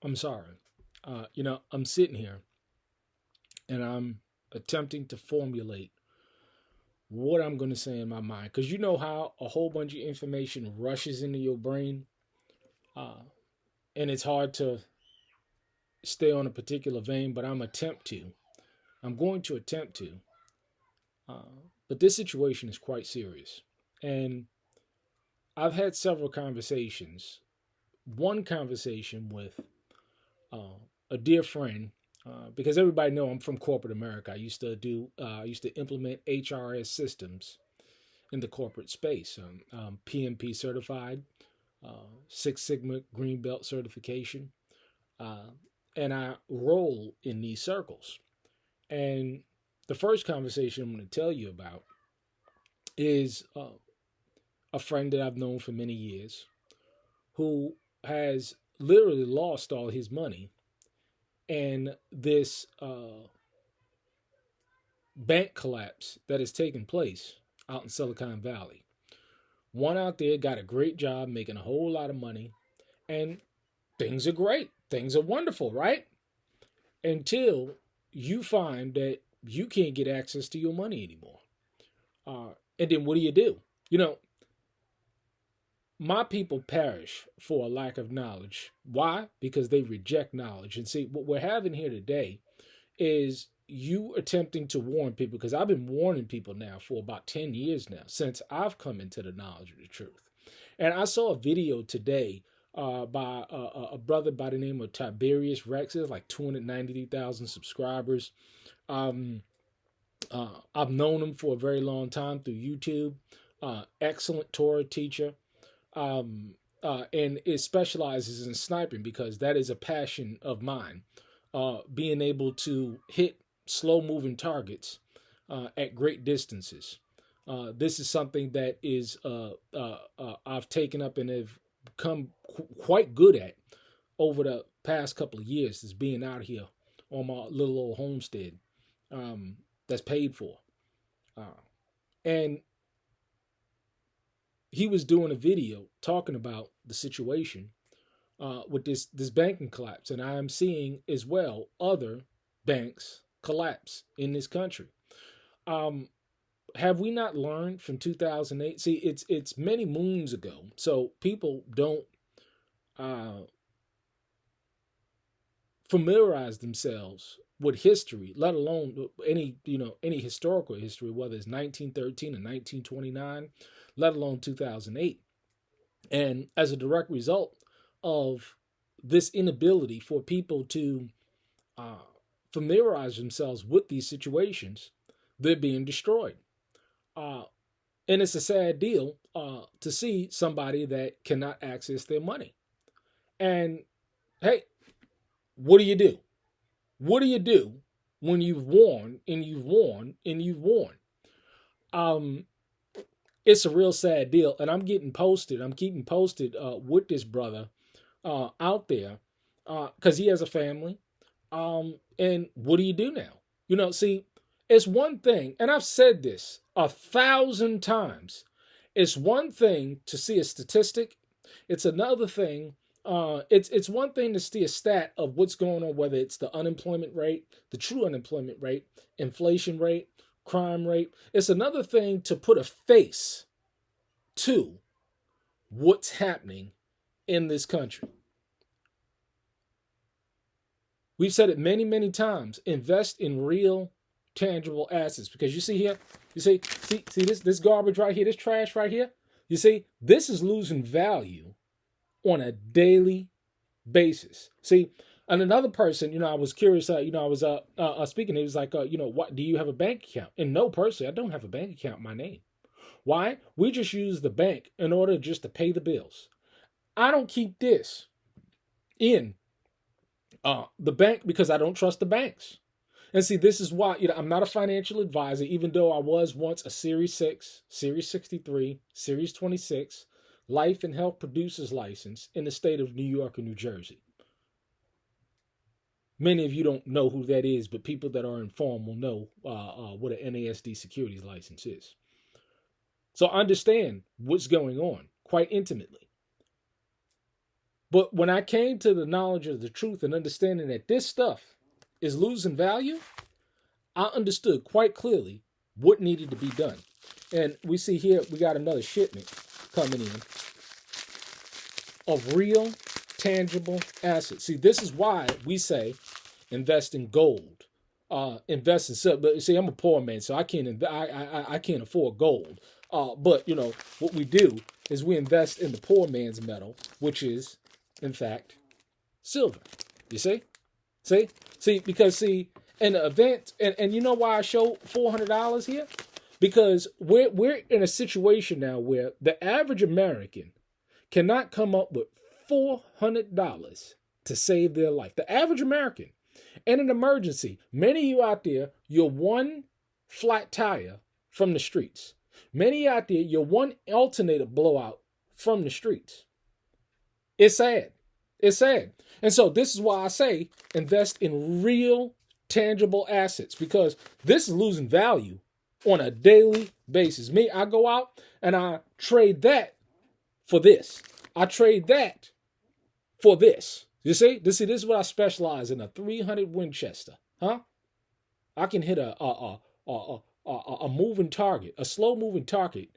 I'm sorry. I'm sitting here and I'm attempting to formulate what I'm going to say in my mind. Because you know how a whole bunch of information rushes into your brain, uh, and it's hard to stay on a particular vein, but I'm going to attempt to. But this situation is quite serious. And I've had several conversations. One conversation with a dear friend, because everybody know I'm from corporate America. I used to implement HRS systems in the corporate space. PMP certified, Six Sigma Green Belt certification, uh, and I roll in these circles. And the first conversation I'm going to tell you about is a friend that I've known for many years who has literally lost all his money and this bank collapse that has taken place out in Silicon Valley. One out there got a great job making a whole lot of money, and things are great. Things are wonderful, right? Until you find that you can't get access to your money anymore. And then what do you do? You know, my people perish for a lack of knowledge. Why? Because they reject knowledge. And see, what we're having here today is you attempting to warn people, because I've been warning people now for about 10 years now, since I've come into the knowledge of the truth. And I saw a video today by a brother by the name of Tiberius Rex. It's like 293,000 subscribers. Um, I've known him for a very long time through YouTube. Excellent Torah teacher. And it specializes in sniping because that is a passion of mine. Being able to hit slow moving targets at great distances. This is something that is I've taken up and have become quite good at over the past couple of years, is being out here on my little old homestead that's paid for. And he was doing a video talking about the situation with this banking collapse, and I am seeing as well other banks collapse in this country. Um, have we not learned from 2008? See, it's many moons ago, so people don't uh, familiarize themselves with history, let alone any historical history, whether it's 1913 or 1929, let alone 2008. And as a direct result of this inability for people to uh, familiarize themselves with these situations, they're being destroyed. Uh, and it's a sad deal to see somebody that cannot access their money. And hey, what do you do? What do you do when you've worn and you've worn and you've worn? Um, it's a real sad deal, and I'm getting posted. I'm keeping posted with this brother out there because he has a family. And what do you do now? See, it's one thing, and I've said this 1,000 times. It's one thing to see a statistic. It's another thing. It's one thing to see a stat of what's going on, whether it's the unemployment rate, the true unemployment rate, inflation rate, crime rate. It's another thing to put a face to what's happening in this country. We've said it many, many times. Invest in real, tangible assets. Because you see here, see this garbage right here, this trash right here. You see, this is losing value on a daily basis. See, and another person, I was curious. I was speaking. He was like, what do you have a bank account? And no, personally, I don't have a bank account in my name. Why? We just use the bank in order just to pay the bills. I don't keep this in the bank because I don't trust the banks. And see, this is why I'm not a financial advisor, even though I was once a Series 6, Series 63, Series 26 life and health producers license in the state of New York and New Jersey. Many of you don't know who that is, but people that are informed will know what an NASD securities license is. So I understand what's going on quite intimately. But when I came to the knowledge of the truth and understanding that this stuff is losing value, I understood quite clearly what needed to be done. And we see here, we got another shipment coming in of real, tangible assets. See, this is why we say invest in gold, invest in silver. But see, I'm a poor man, so I can't afford gold. But you know what we do is we invest in the poor man's metal, which is, in fact, silver. You see, because see, in the event, and you know why I show $400 here? Because we're in a situation now where the average American cannot come up with $400 to save their life. The average American. In an emergency, many of you out there, you're one flat tire from the streets. Many out there, you're one alternator blowout from the streets. It's sad. It's sad. And so this is why I say invest in real, tangible assets, because this is losing value on a daily basis. Me, I go out and I trade that for this. I trade that for this. You see? This is what I specialize in, a 300 Winchester. Huh? I can hit a moving target, a slow moving target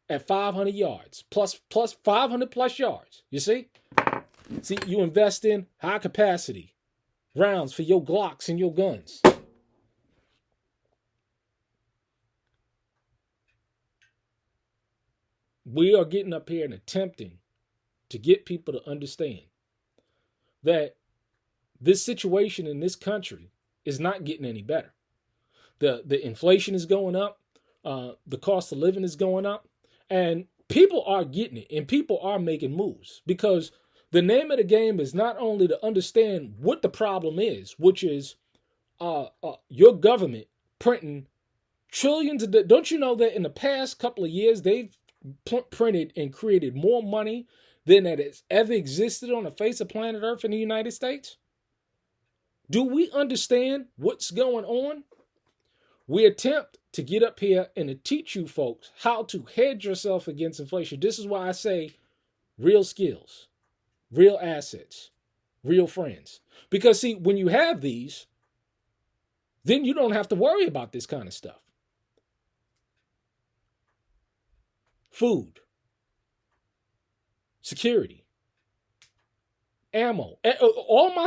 at 500 yards, plus 500 plus yards. You see? See, you invest in high capacity rounds for your Glocks and your guns. We are getting up here and attempting to get people to understand that this situation in this country is not getting any better. The inflation is going up. The cost of living is going up. And people are getting it, and people are making moves, because the name of the game is not only to understand what the problem is, which is your government printing trillions of dollars. Don't you know that in the past couple of years, they've printed and created more money than that has ever existed on the face of planet Earth in the United States? Do we understand what's going on? We attempt to get up here and to teach you folks how to hedge yourself against inflation. This is why I say real skills, real assets, real friends. Because see, when you have these, then you don't have to worry about this kind of stuff. Food, security, ammo, all my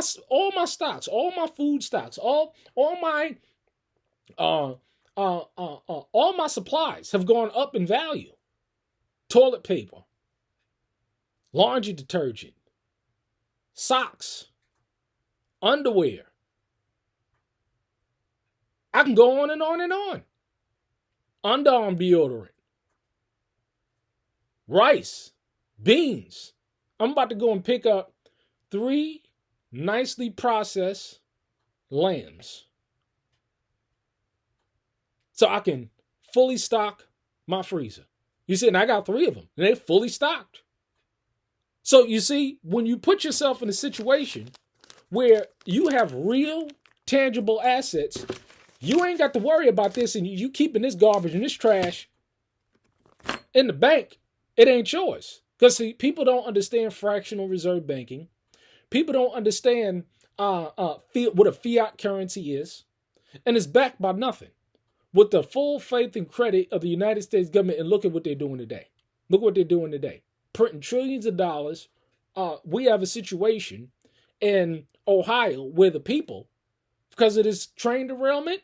stocks, all my food stocks, all my supplies have gone up in value. Toilet paper, laundry detergent, socks, underwear. I can go on and on and on. Underarm deodorant, rice, beans. I'm about to go and pick up 3 nicely processed lambs, so I can fully stock my freezer. You see, and I got 3 of them, and they're fully stocked. So you see, when you put yourself in a situation where you have real, tangible assets, you ain't got to worry about this, and you keeping this garbage and this trash in the bank. It ain't yours. Because see, people don't understand fractional reserve banking. People don't understand what a fiat currency is, and it's backed by nothing. With the full faith and credit of the United States government, and look at what they're doing today. Look what they're doing today. Printing trillions of dollars. We have a situation in Ohio where the people, because of this train derailment,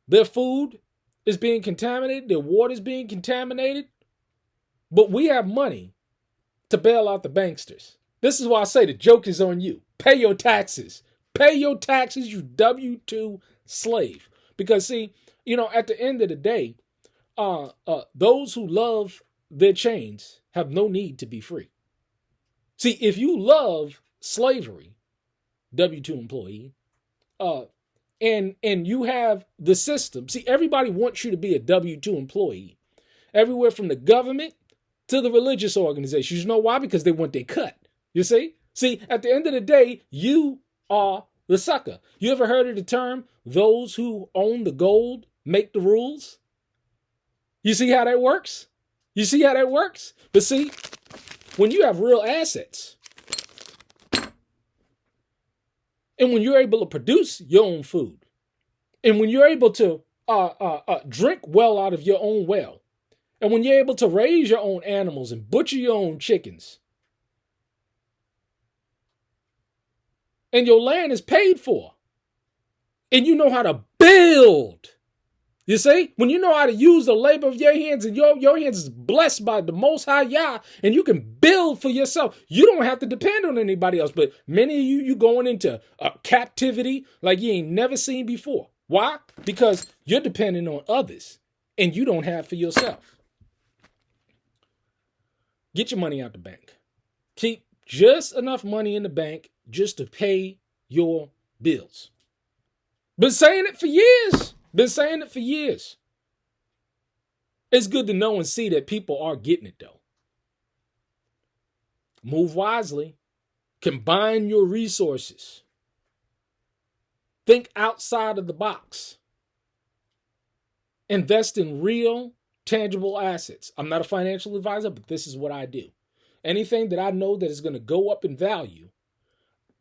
their food is being contaminated, their water is being contaminated, but we have money to bail out the banksters. This is why I say the joke is on you. Pay your taxes. Pay your taxes, you W-2 slave. Because see, you know, at the end of the day, those who love their chains have no need to be free. See, if you love slavery, W-2 employee, and you have the system, see, everybody wants you to be a W-2 employee. Everywhere from the government to the religious organizations. You know why? Because they want their cut. You see? See, at the end of the day, you are the sucker. You ever heard of the term, those who own the gold make the rules? You see how that works? You see how that works? But see, when you have real assets, And when you're able to produce your own food, and when you're able to drink well out of your own well, and when you're able to raise your own animals and butcher your own chickens, and your land is paid for, and you know how to build. You see, when you know how to use the labor of your hands, and your hands is blessed by the Most High Yah, and you can build for yourself, you don't have to depend on anybody else. But many of you going into captivity like you ain't never seen before. Why? Because you're depending on others, and you don't have for yourself. Get your money out the bank. Keep just enough money in the bank just to pay your bills. Been saying it for years. It's good to know and see that people are getting it, though. Move wisely. Combine your resources. Think outside of the box. Invest in real, tangible assets. I'm not a financial advisor, but this is what I do. Anything that I know that is going to go up in value,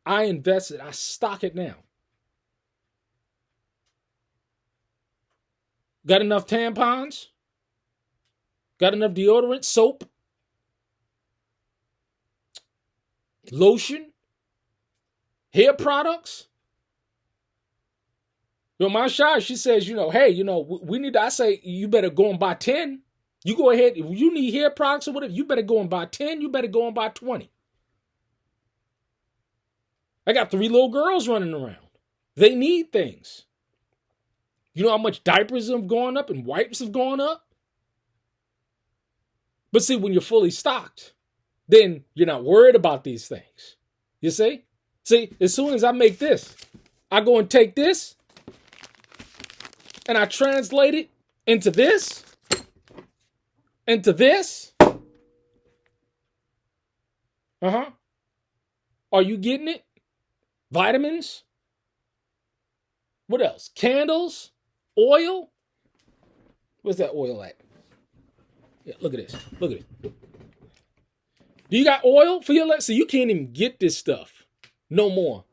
I invest it. I stock it now. Got enough tampons? Got enough deodorant, soap, lotion, hair products? My shy, she says, hey, we need to, I say, you better go and buy 10. You go ahead, if you need hair products or whatever, you better go and buy 10. You better go and buy 20. I got 3 little girls running around. They need things. You know how much diapers have gone up and wipes have gone up? But see, when you're fully stocked, then you're not worried about these things. You see? See, as soon as I make this, I go and take this, and I translate it into this, into this. Are you getting it? Vitamins? What else? Candles? Oil? Where's that oil at? Yeah, look at this. Look at it. Do you got oil for your So you can't even get this stuff no more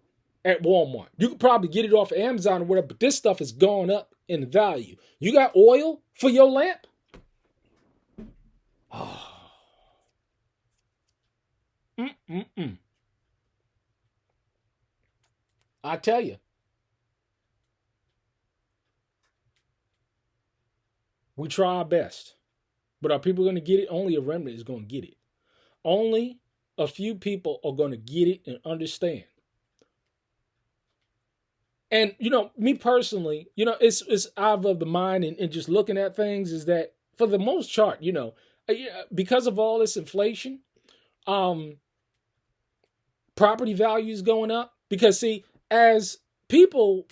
at Walmart. You could probably get it off of Amazon or whatever, but this stuff has gone up in value. You got oil for your lamp? Oh. I tell you. We try our best. But are people going to get it? Only a remnant is going to get it. Only a few people are going to get it and understand. And, me personally, it's out of the mind and just looking at things is that for the most part, because of all this inflation, property values going up. Because, see, as people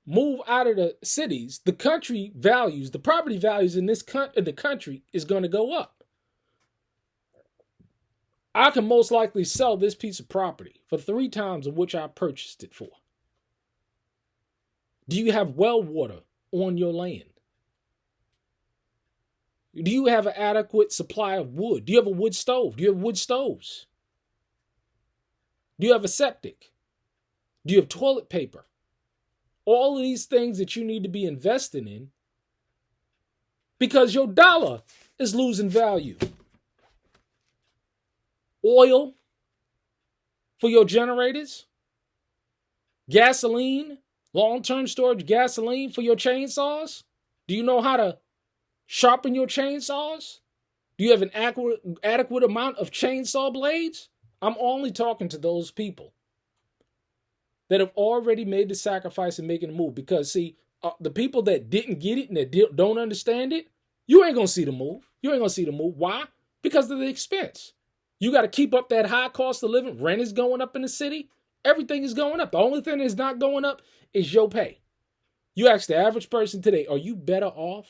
move out of the cities, the property values in the country is going to go up. I can most likely sell this piece of property for 3 times of which I purchased it for. Do you have well water on your land? Do you have an adequate supply of wood? Do you have a wood stove? Do you have wood stoves? Do you have a septic? Do you have toilet paper? All of these things that you need to be investing in because your dollar is losing value. Oil for your generators, gasoline, long-term storage gasoline for your chainsaws. Do you know how to sharpen your chainsaws? Do you have an adequate amount of chainsaw blades? I'm only talking to those people that have already made the sacrifice and making a move. Because, see, the people that didn't get it and that don't understand it, you ain't going to see the move. Why? Because of the expense. You got to keep up that high cost of living. Rent is going up in the city. Everything is going up. The only thing that's not going up is your pay. You ask the average person today, are you better off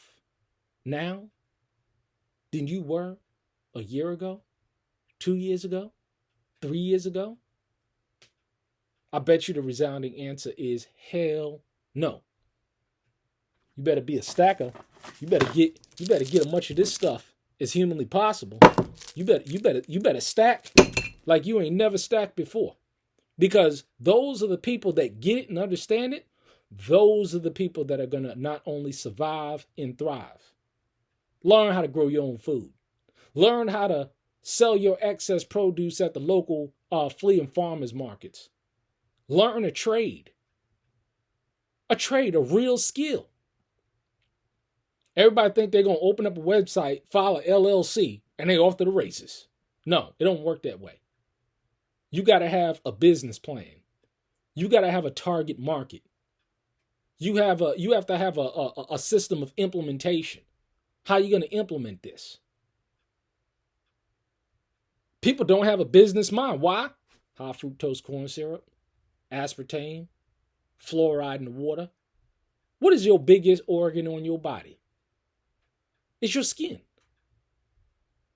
now than you were a year ago, 2 years ago, 3 years ago? I bet you the resounding answer is hell no. You better be a stacker. You better get as much of this stuff as humanly possible. You better stack like you ain't never stacked before. Because those are the people that get it and understand it. Those are the people that are going to not only survive and thrive. Learn how to grow your own food. Learn how to sell your excess produce at the local flea and farmers markets. Learn a trade. A real skill. Everybody think they're going to open up a website, file an LLC, and they off to the races. No, it don't work that way. You got to have a business plan. You got to have a target market. You have to have a system of implementation. How are you going to implement this? People don't have a business mind. Why? High fructose corn syrup, aspartame, fluoride in the water. What is your biggest organ on your body? It's your skin.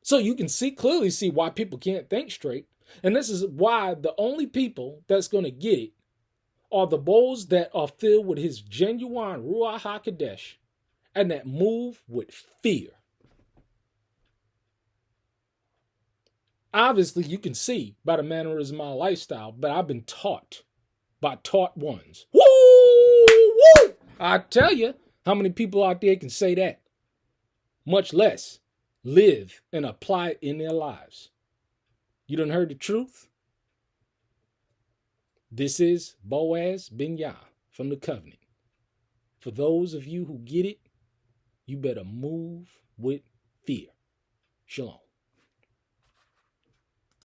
So you can clearly see why people can't think straight. And this is why the only people that's going to get it are the bowls that are filled with his genuine Ruach HaKodesh and that move with fear. Obviously, you can see by the mannerism of my lifestyle, but I've been taught by taught ones. Woo! Woo! I tell you, how many people out there can say that? Much less live and apply it in their lives. You done heard the truth? This is Boaz Ben Yah from the Covenant. For those of you who get it, you better move with fear. Shalom.